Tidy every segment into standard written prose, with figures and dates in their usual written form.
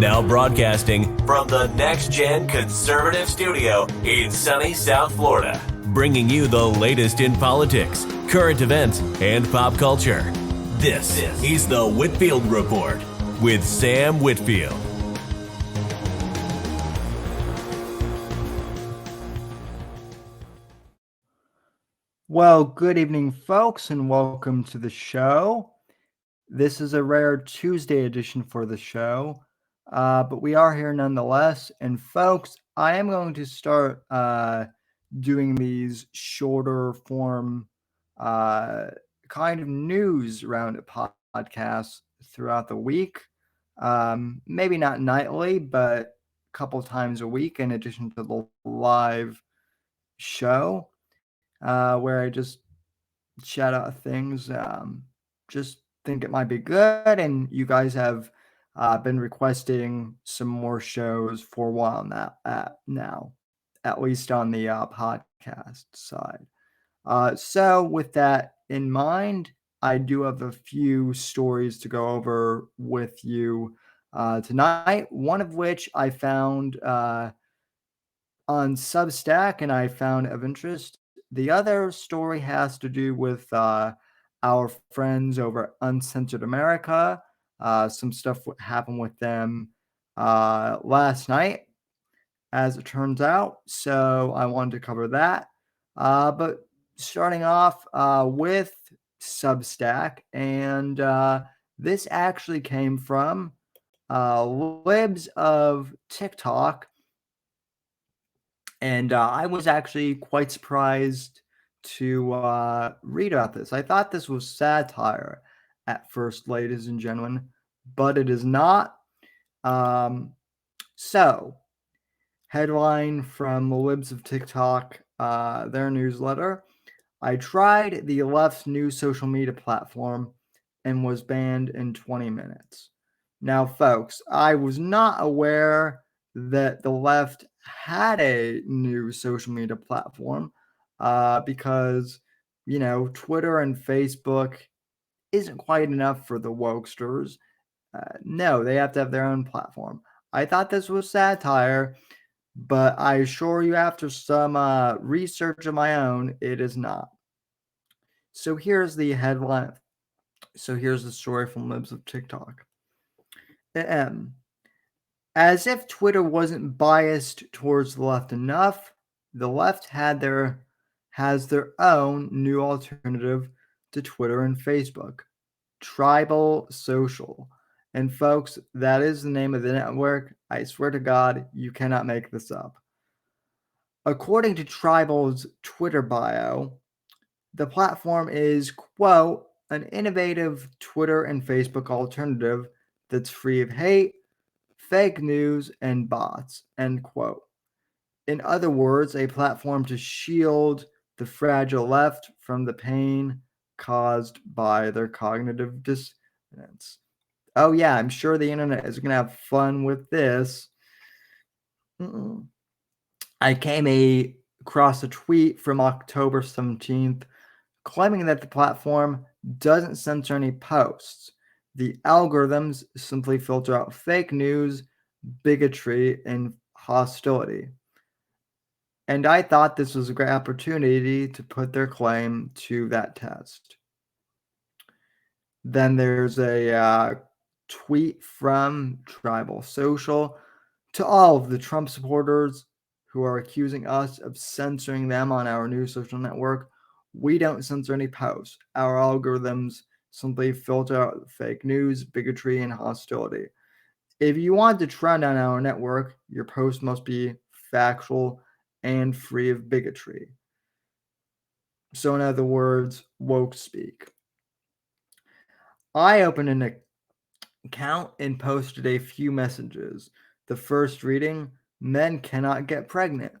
Now broadcasting from the Next Gen Conservative Studio in sunny South Florida, bringing you the latest in politics, current events, and pop culture. This is the Whitfield Report with Sam Whitfield. Well, good evening, folks, and welcome to the show. This is a rare Tuesday edition for the show, but we are here nonetheless. And folks, I am going to start doing these shorter form kind of news roundup podcasts throughout the week. Maybe not nightly, but a couple times a week in addition to the live show, where I just shout out things. Just think it might be good, and you guys have been requesting some more shows for a while now, at least on the podcast side. So with that in mind, I do have a few stories to go over with you tonight, one of which I found on Substack and I found of interest. The other story has to do with our friends over at Uncensored America. Some stuff happened with them last night, as it turns out. So I wanted to cover that. But starting off with Substack, and this actually came from Libs of TikTok. And I was actually quite surprised to read about this. I thought this was satire at first, ladies and gentlemen, but it is not. So, headline from Libs of TikTok, their newsletter. I tried the left's new social media platform and was banned in 20 minutes. Now, folks, I was not aware that the left had a new social media platform because, Twitter and Facebook isn't quite enough for the wokesters. No, they have to have their own platform. I thought this was satire, but I assure you after some research of my own, it is not. So here's the headline. So here's the story from Libs of TikTok. As if Twitter wasn't biased towards the left enough, the left has their own new alternative to Twitter and Facebook, Tribal Social. And folks, that is the name of the network. I swear to God, you cannot make this up. According to Tribal's Twitter bio, the platform is, quote, an innovative Twitter and Facebook alternative that's free of hate, fake news, and bots, end quote. In other words, a platform to shield the fragile left from the pain caused by their cognitive dissonance. Oh yeah, I'm sure the internet is going to have fun with this. I came across a tweet from October 17th claiming that the platform doesn't censor any posts. The algorithms simply filter out fake news, bigotry, and hostility. And I thought this was a great opportunity to put their claim to that test. Then there's a tweet from Tribal Social to all of the Trump supporters who are accusing us of censoring them on our new social network. We don't censor any posts. Our algorithms simply filter out fake news, bigotry, and hostility. If you want to trend on our network, your post must be factual and free of bigotry. So in other words, woke speak. I opened an account and posted a few messages. The first reading, men cannot get pregnant.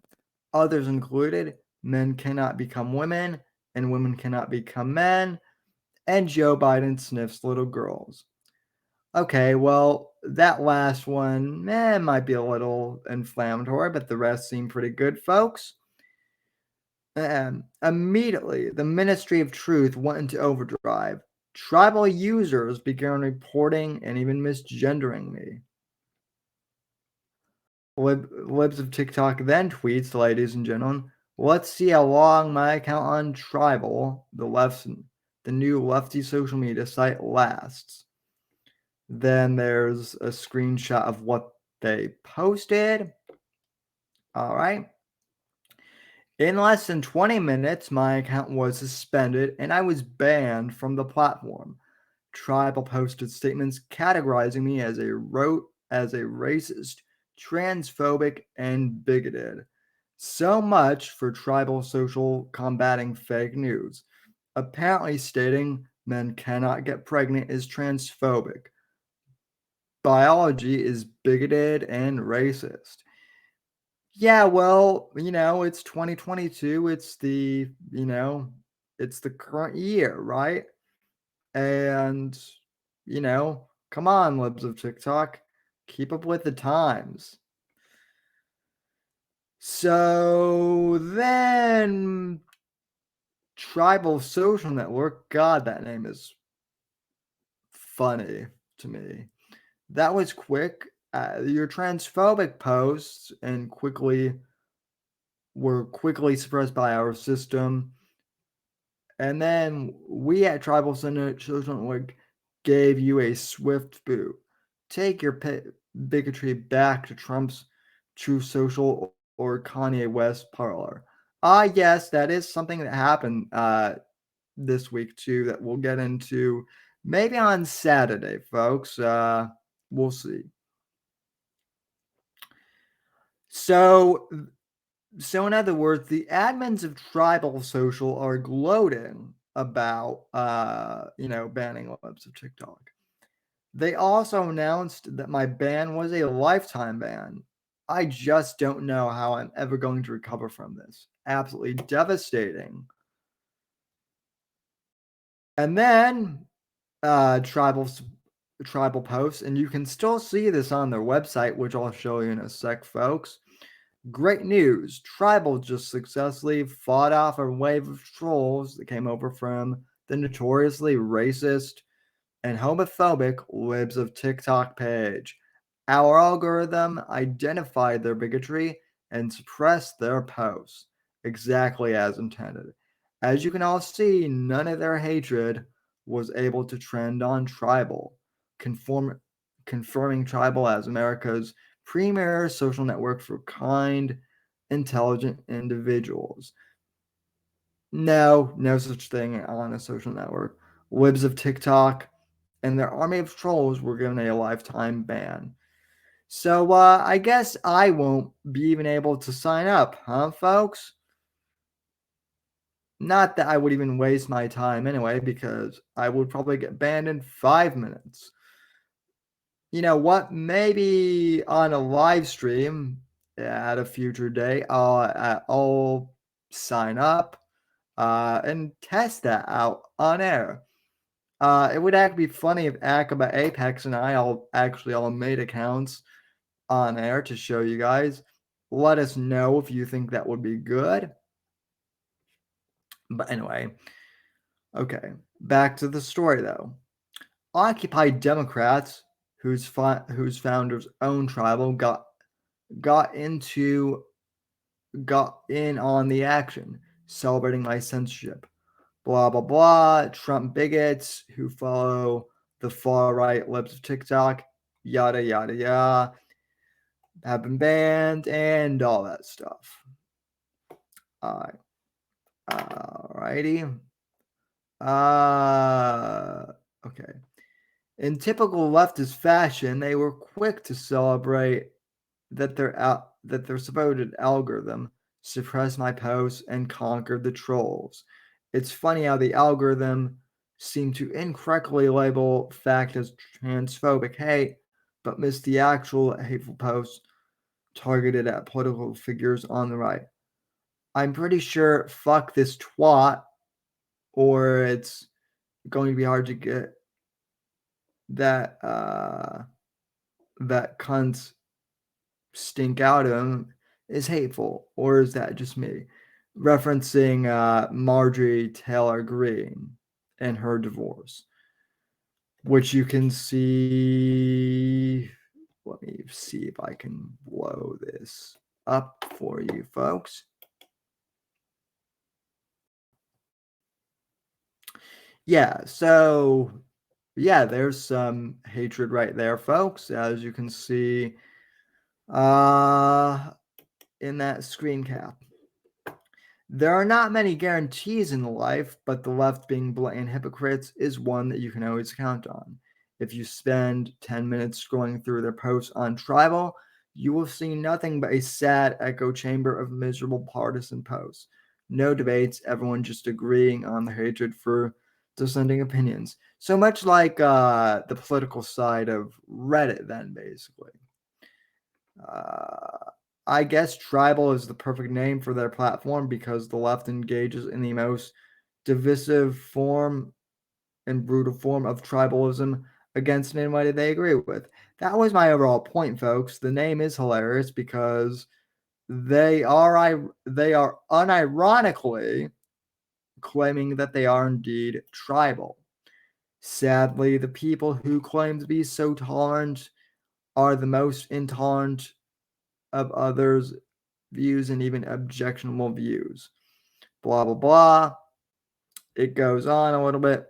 Others included, men cannot become women and women cannot become men, and Joe Biden sniffs little girls. Okay, well, that last one might be a little inflammatory, but the rest seem pretty good, folks. Immediately, the Ministry of Truth went into overdrive. Tribal users began reporting and even misgendering me. Libs of TikTok then tweets, ladies and gentlemen, let's see how long my account on Tribal, the new lefty social media site, lasts. Then there's a screenshot of what they posted. All right. In less than 20 minutes, my account was suspended and I was banned from the platform. Tribal posted statements categorizing me as a racist, transphobic, and bigoted. So much for Tribal social combating fake news. Apparently stating men cannot get pregnant is transphobic. Biology is bigoted and racist. Yeah, well, it's 2022. It's the current year, right? And, come on, libs of TikTok, keep up with the times. So then, Tribal Social Network, God, that name is funny to me. That was quick. Your transphobic posts were quickly suppressed by our system. And then we at Tribal Social Network gave you a swift boot. Take your bigotry back to Trump's Truth Social or Kanye West parlor. Yes, that is something that happened this week too that we'll get into maybe on Saturday, folks. We'll see. So So, in other words, the admins of Tribal Social are gloating about, banning libs of TikTok. They also announced that my ban was a lifetime ban. I just don't know how I'm ever going to recover from this. Absolutely devastating. And then, tribal posts, and you can still see this on their website, which I'll show you in a sec, folks. Great news! Tribal just successfully fought off a wave of trolls that came over from the notoriously racist and homophobic Libs of TikTok page. Our algorithm identified their bigotry and suppressed their posts, exactly as intended. As you can all see, none of their hatred was able to trend on Tribal, confirming Tribal as America's premier social network for kind, intelligent individuals. No such thing on a social network. Libs of TikTok and their army of trolls were given a lifetime ban. So I guess I won't be even able to sign up, huh, folks? Not that I would even waste my time anyway, because I would probably get banned in 5 minutes. You know what? Maybe on a live stream at a future day, I'll sign up and test that out on air. It would actually be funny if Akaba Apex and I all made accounts on air to show you guys. Let us know if you think that would be good. But anyway, okay, back to the story though. Occupy Democrats, whose founders own Tribal, got in on the action, celebrating my censorship. Blah blah blah. Trump bigots who follow the far right libs of TikTok, yada yada yada, have been banned and all that stuff. Alrighty. Uh, okay. In typical leftist fashion, they were quick to celebrate that their supposed algorithm suppressed my posts and conquered the trolls. It's funny how the algorithm seemed to incorrectly label fact as transphobic hate, but missed the actual hateful posts targeted at political figures on the right. I'm pretty sure fuck this twat, or it's going to be hard to get that that cunts stink out of him is hateful, or is that just me? Referencing Marjorie Taylor Greene and her divorce, which you can see. Let me see if I can blow this up for you folks. Yeah, so yeah, there's some hatred right there, folks, as you can see in that screen cap. There are not many guarantees in life, but the left being blatant hypocrites is one that you can always count on. If you spend 10 minutes scrolling through their posts on Tribal, you will see nothing but a sad echo chamber of miserable partisan posts. No debates, everyone just agreeing on the hatred for dissenting opinions. So much like the political side of Reddit, then, basically. I guess Tribal is the perfect name for their platform because the left engages in the most divisive form and brutal form of tribalism against anybody they agree with. That was my overall point, folks. The name is hilarious because they are unironically claiming that they are indeed tribal. Sadly, the people who claim to be so tolerant are the most intolerant of others' views and even objectionable views. Blah, blah, blah. It goes on a little bit.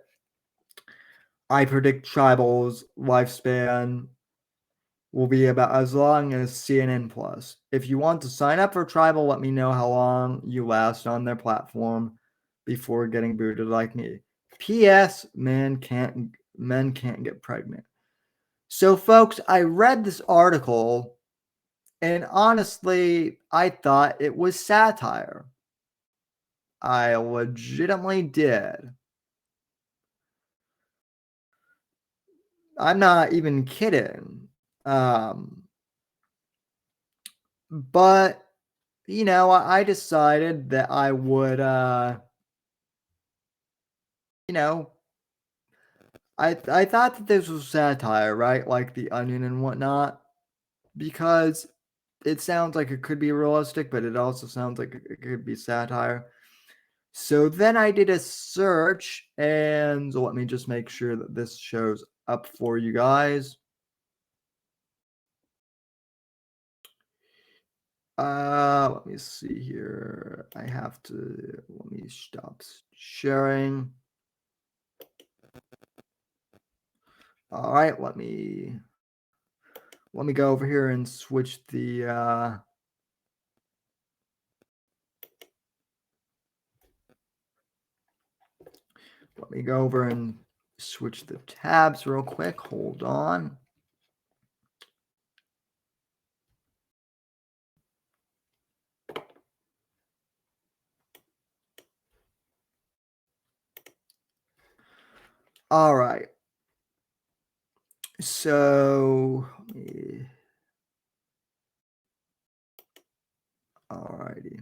I predict Tribal's lifespan will be about as long as CNN Plus. If you want to sign up for Tribal, let me know how long you last on their platform before getting booted like me. P.S. Men can't get pregnant. So, folks, I read this article, and honestly, I thought it was satire. I legitimately did. I'm not even kidding. But I decided that I would you know, I thought that this was satire, right? Like The Onion and whatnot, because it sounds like it could be realistic, but it also sounds like it could be satire. So then I did a search, and let me just make sure that this shows up for you guys. Let me see here. Let me stop sharing. All right, let me go over here and switch the let me go over and switch the tabs real quick. Hold on. All right. So, all righty.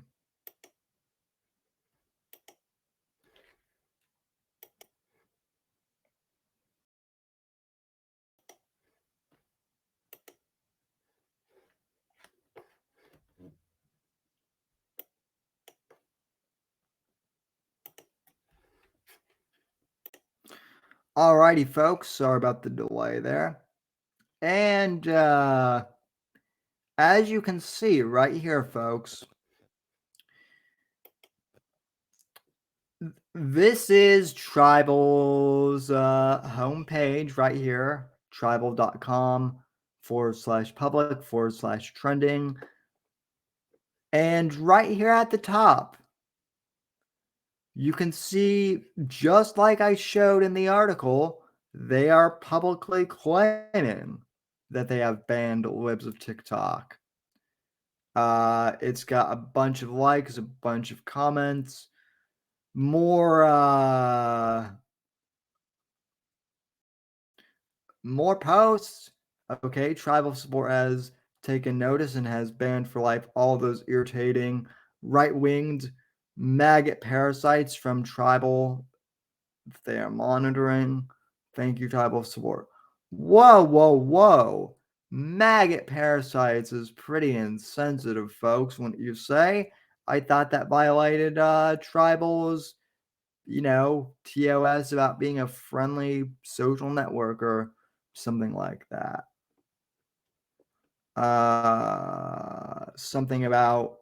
Alrighty, folks. Sorry about the delay there. And as you can see right here, folks, this is Tribal's homepage right here, tribal.com/public/trending. And right here at the top, you can see, just like I showed in the article, they are publicly claiming that they have banned libs of TikTok. It's got a bunch of likes, a bunch of comments, more posts. Okay, Tribal Support has taken notice and has banned for life all those irritating right-winged maggot parasites from Tribal. They are monitoring. Thank you, Tribal Support. Whoa, whoa, whoa. Maggot parasites is pretty insensitive, folks, wouldn't you say? I thought that violated Tribal's, TOS about being a friendly social network or something like that. Something about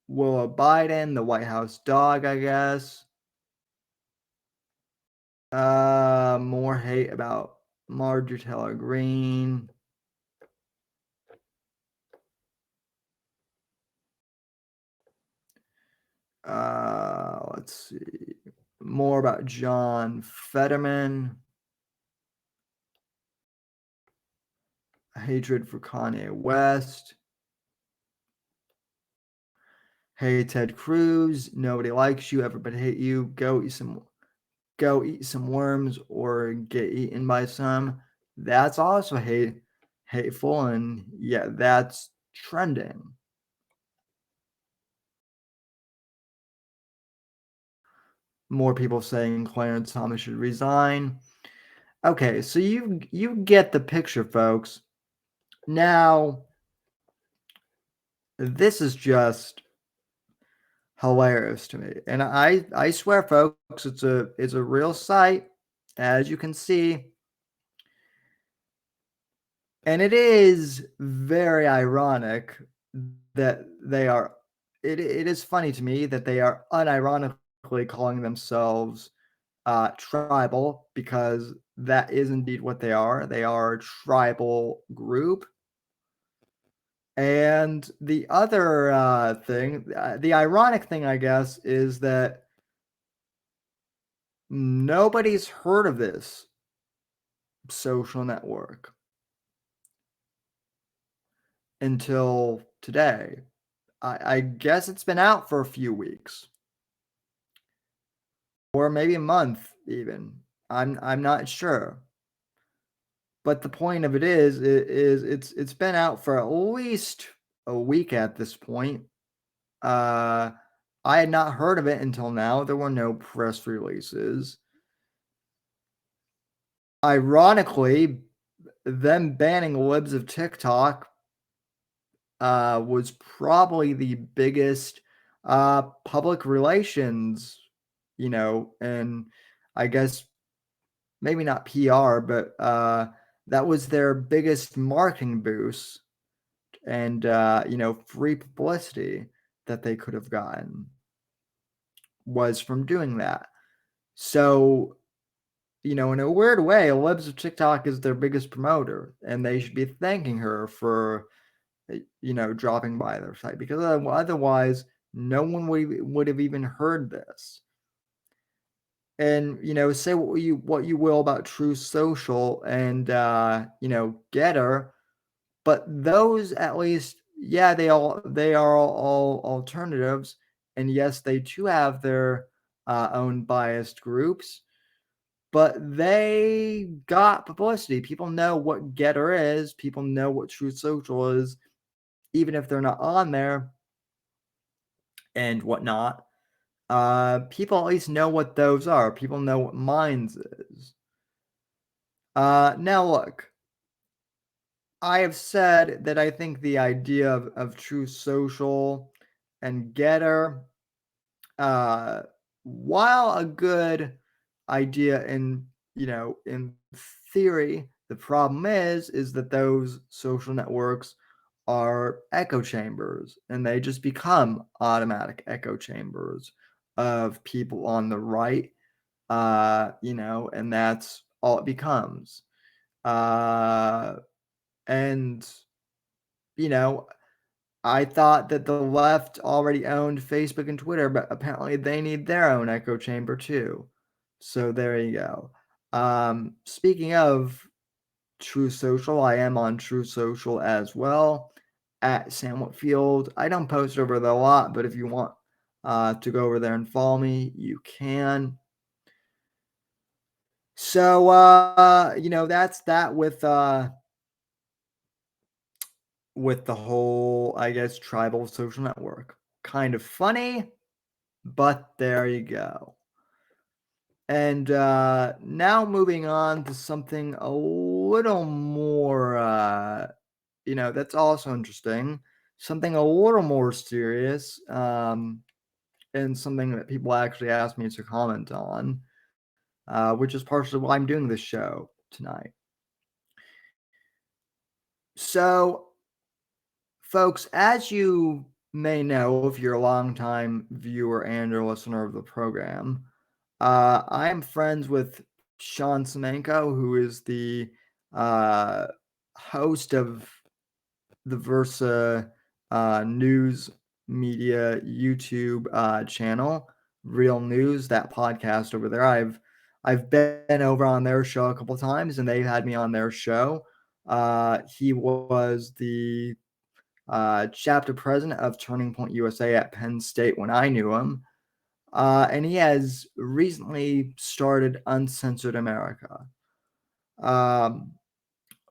Willa Biden, the White House dog, I guess. More hate about Marjorie Taylor Greene. Let's see. More about John Fetterman. Hatred for Kanye West. Hey Ted Cruz, nobody likes you, everybody hate you. Go eat some worms or get eaten by some. That's also hateful, and yeah, that's trending. More people saying Clarence Thomas should resign. Okay, so you get the picture, folks. Now, this is just hilarious to me, and I swear, folks, it's a real site, as you can see, and it is very ironic that they are. It is funny to me that they are unironically calling themselves tribal, because that is indeed what they are. They are a tribal group. And the other thing, the ironic thing, I guess, is that nobody's heard of this social network until today. I guess it's been out for a few weeks, or maybe a month even. I'm not sure. But the point of it is it's been out for at least a week at this point. Uh, I had not heard of it until now. There were no press releases. Ironically, them banning libs of TikTok was probably the biggest public relations, and I guess maybe not PR, but that was their biggest marketing boost and free publicity that they could have gotten was from doing that. So, in a weird way, Libs of TikTok is their biggest promoter, and they should be thanking her for dropping by their site, because otherwise no one would have even heard this. And say what you will about True Social and Getter, but those, at least, yeah, they are all alternatives, and yes, they too have their own biased groups, but they got publicity. People know what Getter is. People know what True Social is, even if they're not on there and whatnot. People at least know what those are. People know what Minds is. Now look, I have said that I think the idea of True Social and Getter, uh, while a good idea in theory, the problem is that those social networks are echo chambers, and they just become automatic echo chambers of people on the right, and that's all it becomes. Uh, and you know, I thought that the left already owned Facebook and Twitter, but apparently they need their own echo chamber too. So there you go. Speaking of True Social, I am on True Social as well, at Sam Whitfield. I don't post over there a lot, but if you want to go over there and follow me, you can. So that's that with the whole, I guess, tribal social network. Kind of funny, but there you go. And now moving on to something a little more, that's also interesting. Something a little more serious, and something that people actually asked me to comment on, which is partially why I'm doing this show tonight. So, folks, as you may know, if you're a longtime viewer and or listener of the program, I am friends with Sean Semenko, who is the uh, host of the Versa News Media YouTube channel, Real News, that podcast over there. I've been over on their show a couple times, and they've had me on their show. He was the chapter president of Turning Point USA at Penn State when I knew him. And he has recently started Uncensored America. Um,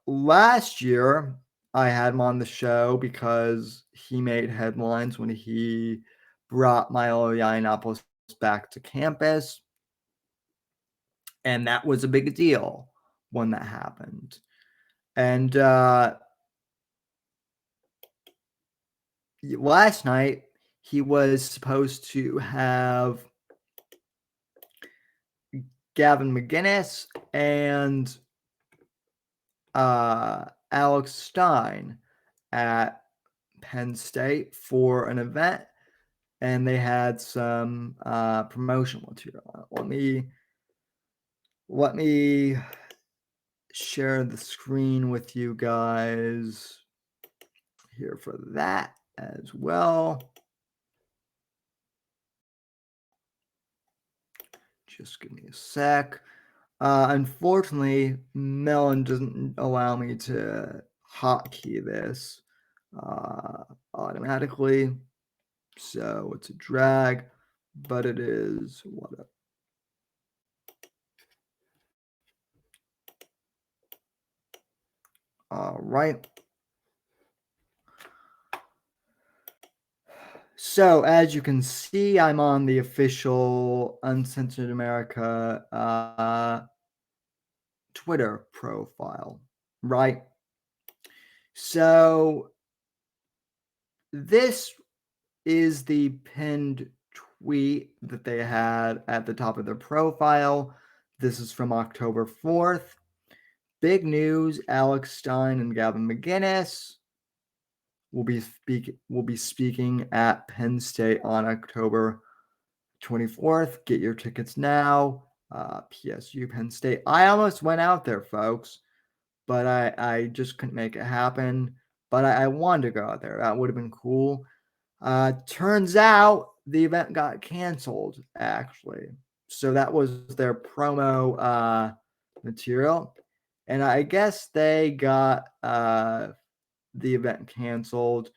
Last year, I had him on the show because he made headlines when he brought Milo Yiannopoulos back to campus. And that was a big deal when that happened. And last night, he was supposed to have Gavin McGinnis and Alex Stein at Penn State for an event, and they had some promotional material. Let me share the screen with you guys here for that as well. Just give me a sec. Unfortunately, Melon doesn't allow me to hotkey this automatically, so it's a drag, but it is what. All right. So as you can see, I'm on the official Uncensored America Twitter profile, right? So this is the pinned tweet that they had at the top of their profile. This is from October 4th. Big news, Alex Stein and Gavin McGinnis will be speaking at Penn State on October 24th. Get your tickets now. PSU Penn State. I almost went out there, folks, but I just couldn't make it happen. But I wanted to go out there. That would have been cool. Turns out the event got canceled, actually. So that was their promo material. And I guess they got the event canceled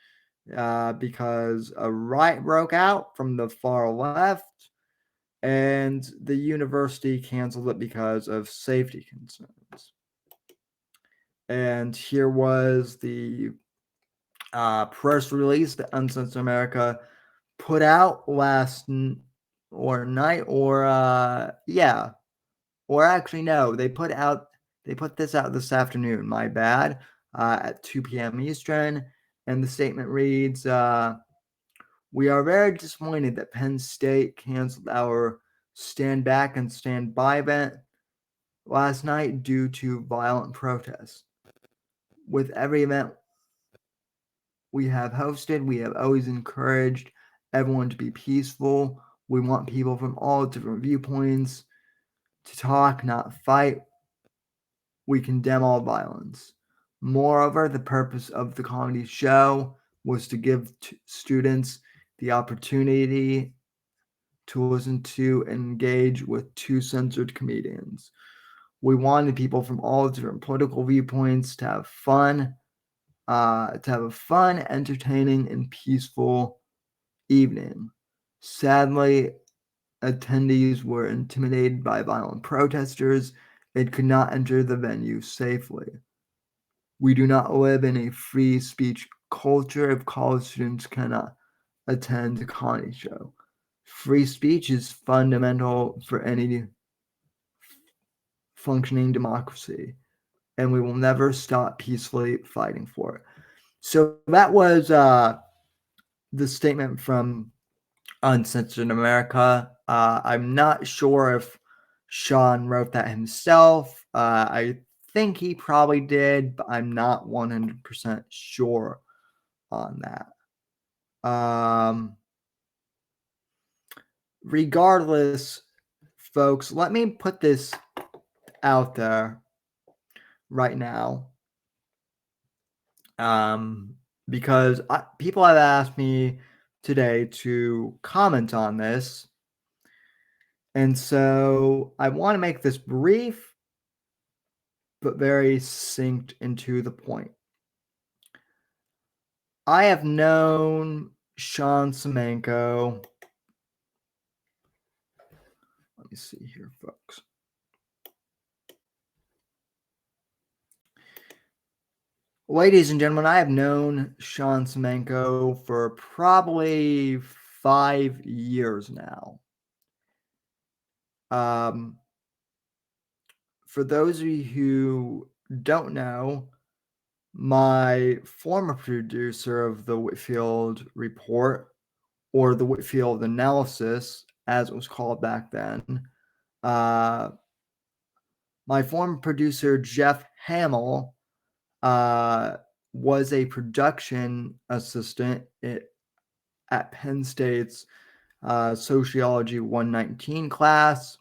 because a riot broke out from the far left, and the university canceled it because of safety concerns. And here was the press release that Uncensored America put out last night, or or actually no, they put this out this afternoon. My bad. At 2 p.m. Eastern, and the statement reads, "We are very disappointed that Penn State canceled our Stand Back and Stand By event last night due to violent protests. With every event we have hosted, we have always encouraged everyone to be peaceful. We want people from all different viewpoints to talk, not fight. We condemn all violence. Moreover, the purpose of the comedy show was to give students the opportunity to listen to and engage with two censored comedians. We wanted people from all different political viewpoints to have fun, entertaining, and peaceful evening. Sadly, attendees were intimidated by violent protesters and could not enter the venue safely. We do not live in a free speech culture if college students cannot attend a comedy show. Free speech is fundamental for any functioning democracy, and we will never stop peacefully fighting for it." So that was the statement from Uncensored America. I'm not sure if Sean wrote that himself. I think he probably did, but I'm not 100% sure on that. Regardless, folks, let me put this out there right now. Because people have asked me today to comment on this. And so I want to make this brief, but very succinct and to the point. I have known Sean Semenko. Let me see here, folks. Ladies and gentlemen, I have known Sean Semenko for probably 5 years now. For those of you who don't know, my former producer of the Whitfield report, or the Whitfield analysis, as it was called back then, my former producer, Jeff Hamill, was a production assistant at Penn State's Sociology 119 class.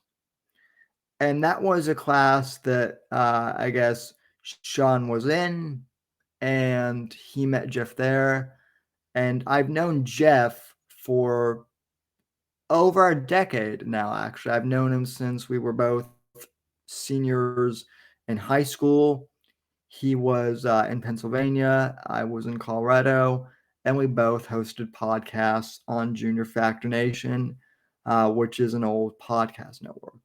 And that was a class that I guess Sean was in, and he met Jeff there. And I've known Jeff for over a decade now, actually. I've known him since we were both seniors in high school. He was in Pennsylvania, I was in Colorado, and we both hosted podcasts on Junior Factor Nation, which is an old podcast network.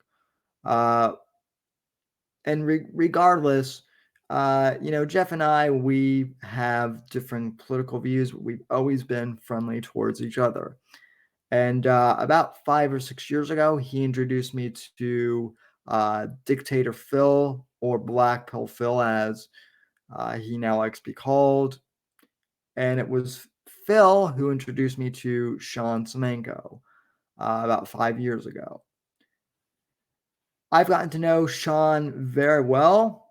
And regardless, Jeff and I, we have different political views, but we've always been friendly towards each other. And about 5 or 6 years ago, he introduced me to Dictator Phil, or Black Pill Phil, as he now likes to be called. And it was Phil who introduced me to Sean Semenko about 5 years ago. I've gotten to know Sean very well,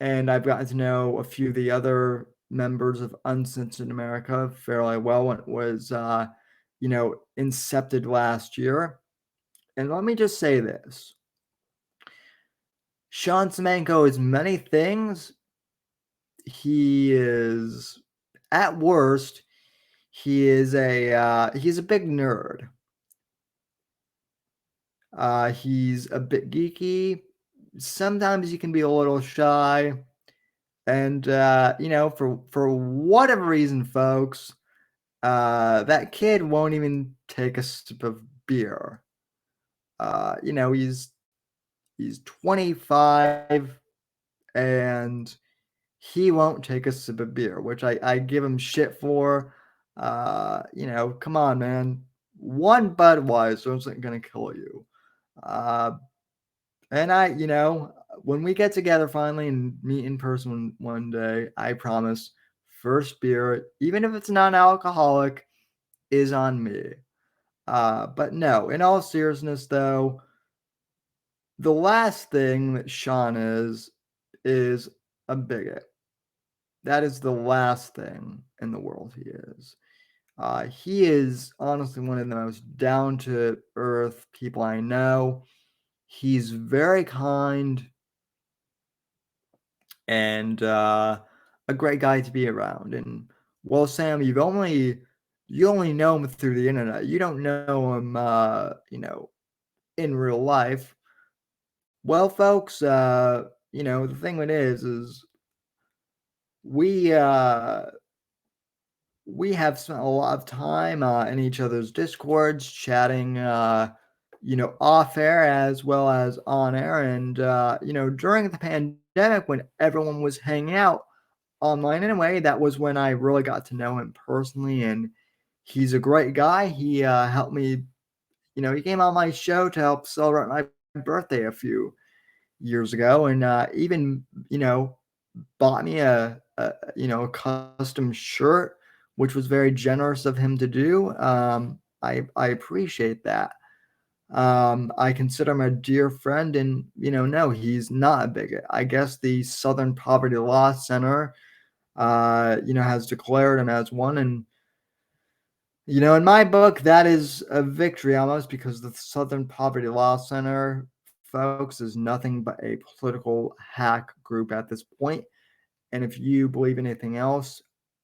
and I've gotten to know a few of the other members of Uncensored America fairly well when it was, incepted last year. And let me just say this. Sean Semenko is many things. He is, at worst, he's a big nerd. He's a bit geeky. Sometimes he can be a little shy. And, for whatever reason, folks, that kid won't even take a sip of beer. He's 25 and he won't take a sip of beer, which I give him shit for. Come on, man. One Budweiser isn't going to kill you. And when we get together finally and meet in person one day, I promise, first beer, even if it's non-alcoholic, is on me. But no, in all seriousness, though, the last thing that Sean is a bigot. That is the last thing in the world he is. He is honestly one of the most down-to-earth people I know. He's very kind and a great guy to be around. And well, Sam, you only know him through the internet. You don't know him, in real life. Well, folks, the thing with it is we have spent a lot of time in each other's discords, chatting, off air as well as on air. And during the pandemic, when everyone was hanging out online anyway, that was when I really got to know him personally. And he's a great guy. He helped me. He came on my show to help celebrate my birthday a few years ago, and even bought me a custom shirt, which was very generous of him to do. I appreciate that. I consider him a dear friend, and no, he's not a bigot. I guess the Southern Poverty Law Center, has declared him as one, and in my book, that is a victory almost, because the Southern Poverty Law Center, folks, is nothing but a political hack group at this point. And if you believe anything else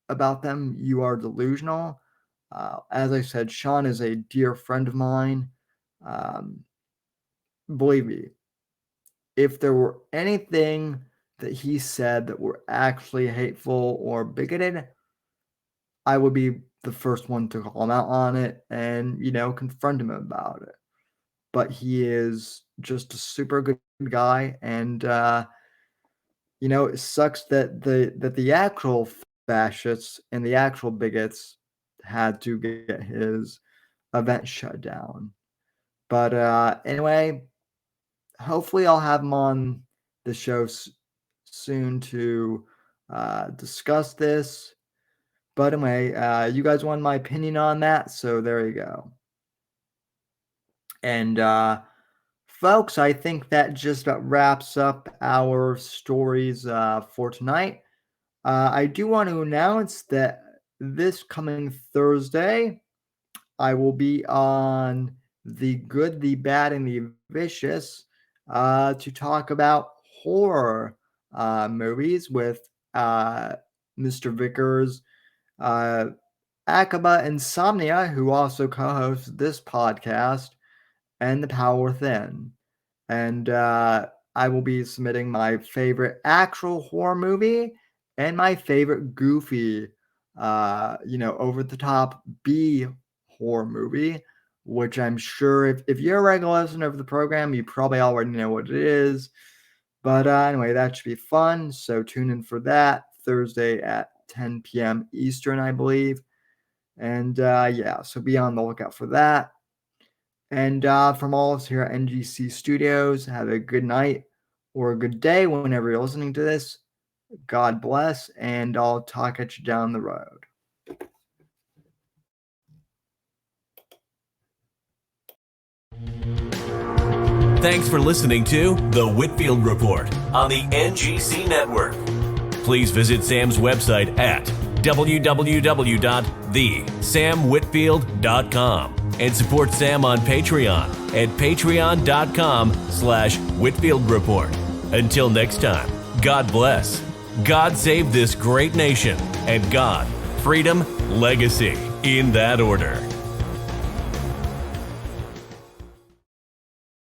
about them, you are delusional. As I said, Sean is a dear friend of mine. Um, Believe me, if there were anything that he said that were actually hateful or bigoted, I would be the first one to call him out on it and, confront him about it. But he is just a super good guy, and it sucks that the actual fascists and the actual bigots had to get his event shut down. But anyway, hopefully I'll have him on the show soon to discuss this. But anyway, you guys want my opinion on that, so there you go. And folks, I think that just about wraps up our stories for tonight. I do want to announce that this coming Thursday, I will be on The Good, the Bad, and the Vicious to talk about horror movies with Mr. Vickers, Akaba Insomnia, who also co-hosts this podcast, and The Power Within. And I will be submitting my favorite actual horror movie and my favorite goofy, over the top B horror movie, which I'm sure if you're a regular listener of the program, you probably already know what it is. But anyway, that should be fun. So tune in for that Thursday at 10 p.m. Eastern, I believe. And so be on the lookout for that. And from all of us here at NGC Studios, have a good night or a good day whenever you're listening to this. God bless, and I'll talk at you down the road. Thanks for listening to The Whitfield Report on the NGC Network. Please visit Sam's website at www.thesamwhitfield.com and support Sam on Patreon at patreon.com/Whitfield Report. Until next time, God bless, God save this great nation, and God, freedom, legacy, in that order.